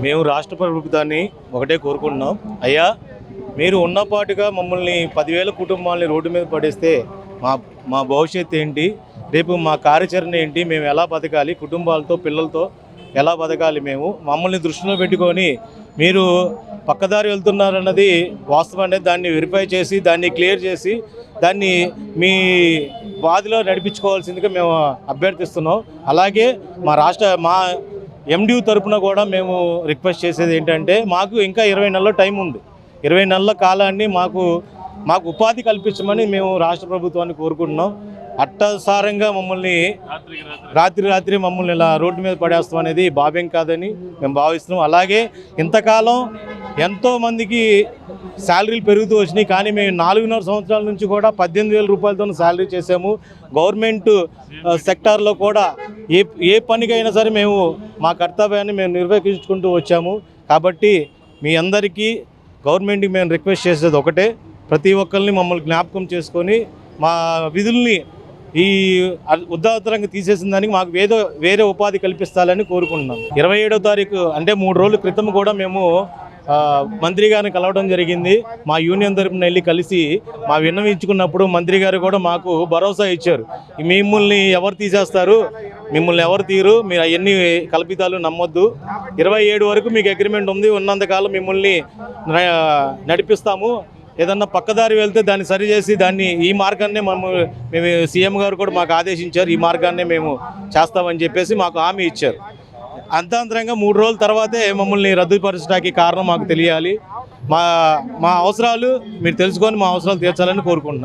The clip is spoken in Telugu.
మేము రాష్ట్ర ప్రభుత్వాన్ని ఒకటే కోరుకుంటున్నాం. అయ్యా, మీరు ఉన్నపాటుగా మమ్మల్ని 10,000 కుటుంబాలని రోడ్డు మీద పడేస్తే మా మా భవిష్యత్తు ఏంటి, రేపు మా కార్యాచరణ ఏంటి, మేము ఎలా బతకాలి, కుటుంబాలతో పిల్లలతో ఎలా బతకాలి, మమ్మల్ని దృష్టిలో పెట్టుకొని మీరు పక్కదారి వెళ్తున్నారన్నది వాస్తవం అనేది దాన్ని వెరిఫై చేసి దాన్ని క్లియర్ చేసి దాన్ని మీ బాధిలో నడిపించుకోవాల్సిందిగా మేము అభ్యర్థిస్తున్నాం. అలాగే మా ఎండియు తరపున కూడా మేము రిక్వెస్ట్ చేసేది ఏంటంటే, మాకు ఇంకా 20 నెలల టైం ఉంది. 20 నెలల కాలాన్ని మాకు ఉపాధి కల్పించమని మేము రాష్ట్ర ప్రభుత్వాన్ని కోరుకుంటున్నాం. అట్టసారంగా మమ్మల్ని రాత్రి మమ్మల్ని ఇలా రోడ్డు మీద పడేస్తాం అనేది భావ్యం కాదని మేము భావిస్తున్నాం. అలాగే ఇంతకాలం ఎంతోమందికి శాలరీలు పెరుగుతూ వచ్చినాయి, కానీ మేము 4.5 సంవత్సరాల నుంచి కూడా 18,000 రూపాయలతో శాలరీ చేసాము. గవర్నమెంట్ సెక్టార్లో కూడా ఏ పనికైనా సరే మేము మా కర్తవ్యాన్ని మేము నిర్వహించుకుంటూ వచ్చాము. కాబట్టి మీ అందరికీ గవర్నమెంట్కి మేము రిక్వెస్ట్ చేసేది ఒకటే, ప్రతి ఒక్కరిని మమ్మల్ని జ్ఞాపకం చేసుకొని మా విధుల్ని ఈ ఉదాత్తరంగా తీసేసిన దానికి మాకు వేరే ఉపాధి కల్పిస్తాలని కోరుకుంటున్నాం. 27వ తారీఖు అంటే 3 రోజుల క్రితం కూడా మేము మంత్రి గారిని కలవడం జరిగింది. మా యూనియన్ తరపున వెళ్ళి కలిసి మా విన్నవించుకున్నప్పుడు మంత్రి గారు కూడా మాకు భరోసా ఇచ్చారు. మిమ్మల్ని ఎవరు తీసేస్తారు, మిమ్మల్ని ఎవరు తీరు, మీరు అవన్నీ కల్పితాలు నమ్మొద్దు, 27 వరకు మీకు అగ్రిమెంట్ ఉంది, ఉన్నంతకాలం మిమ్మల్ని నడిపిస్తాము, ఏదన్నా పక్కదారి వెళ్తే దాన్ని సరిచేసి దాన్ని ఈ మార్గాన్నే మేము సీఎం గారు కూడా మాకు ఆదేశించారు, ఈ మార్గాన్నే మేము చేస్తామని చెప్పేసి మాకు హామీ ఇచ్చారు. అంతరంగా 3 రోజుల తర్వాతే మమ్మల్ని రద్దుపరచడానికి కారణం మాకు తెలియాలి. మా అవసరాలు మీరు తెలుసుకొని మా అవసరాలు తీర్చాలని కోరుకుంటున్నాను.